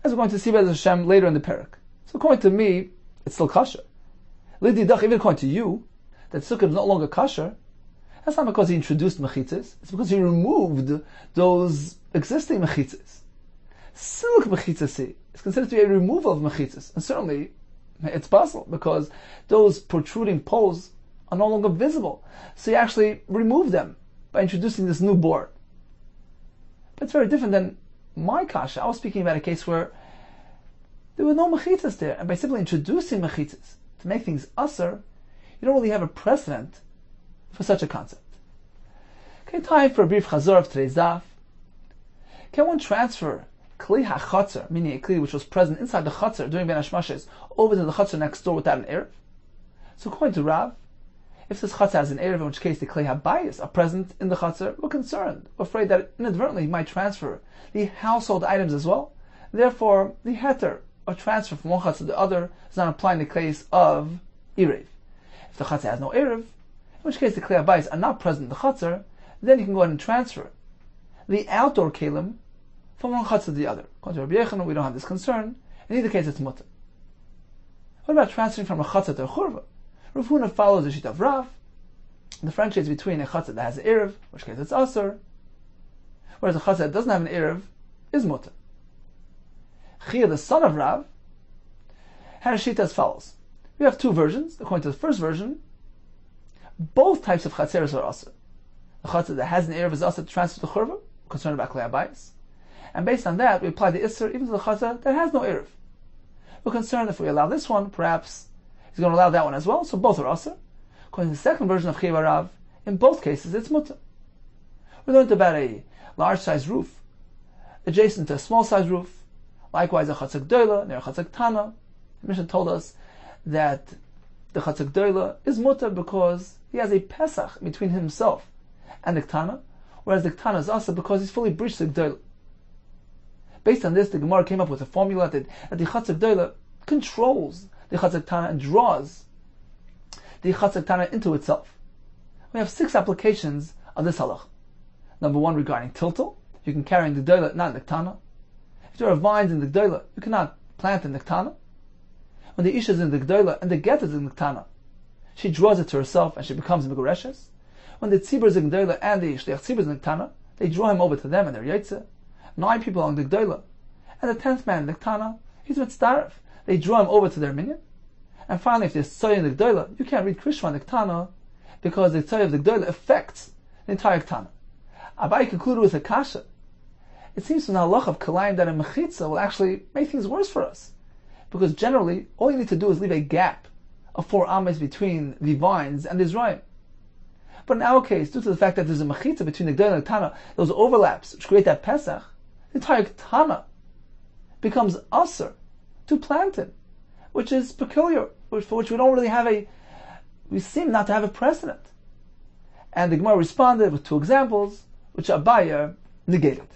as we're going to see by Hashem later in the parak. So according to me, it's still kosher. Even according to you, that sukkah is no longer kosher, that's not because he introduced mechitzas, it's because he removed those existing mechitzas. Silk mechitzas, is considered to be a removal of mechitzas. And certainly, it's possible because those protruding poles are no longer visible. So you actually remove them by introducing this new board. But it's very different than my kasha. I was speaking about a case where there were no mechitzas there, and by simply introducing mechitzas to make things usher, you don't really have a precedent for such a concept. Okay, time for a brief chazor of today's daf. Can one transfer kli hachatzer, meaning a kli which was present inside the chatzer during Ben Hashmashes, over to the chatzer next door without an erev? So according to Rav, if this chatzer has an erev, in which case the kli habayis are present in the chatzer, we're concerned. We're afraid that inadvertently he might transfer the household items as well. Therefore, the heter, or transfer from one chatzer to the other, is not applying the case of erev. If the chatzer has no erev, in which case the kli habayis are not present in the chatzer, then you can go ahead and transfer the outdoor kelim from one chatzer to the other. According to Rabbi Yehuda, we don't have this concern. In either case, it's mutter. What about transferring from a chatzer to a churva? Rav Huna follows the sheet of Rav, differentiates between a chatzer that has an erev, in which case it's asur, whereas a chatzer that doesn't have an erev is mutter. Chia, the son of Rav, had a sheet as follows. We have two versions. According to the first version, both types of chatzeros are asur. The chatzer that has an erev is asur to transfer to churva, concerned about klei habayis. And based on that, we apply the isser even to the chatzer that has no erev. We're concerned if we allow this one, perhaps he's going to allow that one as well, so both are asur. According to the second version of Chiva Rav, in both cases it's mutter. We learned about a large-sized roof adjacent to a small-sized roof. Likewise, a chatzer gdoila near a chatzer tana. The Mishnah told us that the chatzer gdoila is mutter because he has a pesach between himself and the ktana, whereas the ktana is asur because he's fully breached the gdoila. Based on this, the Gemara came up with a formula that the chatzer gdoila controls the chatzer tana and draws the chatzer tana into itself. We have 6 applications of this halach. Number 1, regarding tiltal, you can carry in the gdoila, not in the ktana. If there are vines in the gdoila, you cannot plant in the ktana. When the isha is in the gdoila and the get is in the ktana, she draws it to herself and she becomes megureshes. When the tzibur is in the gdoila and the shliach tzibur is in the ktana, they draw him over to them and they're yotze. 9 people along the gdoila, and the 10th man in the ktana, he's mitzdaref. They draw him over to their minyan. And finally, if there's tzoy in the gdoila, you can't read krishma in the ktana because the tzoy of the gdoila affects the entire ktana. Abai concluded with a kasha. It seems from the halach of kalayim that a mechitza will actually make things worse for us, because generally all you need to do is leave a gap of 4 ames between the vines and the zrayim. But in our case, due to the fact that there's a mechitza between the gdoila and the ktana, those overlaps which create that pesach, the entire ktana becomes asur to plant in, which is peculiar, for which we don't really we seem not to have a precedent. And the Gemara responded with 2 examples, which Abaya negated.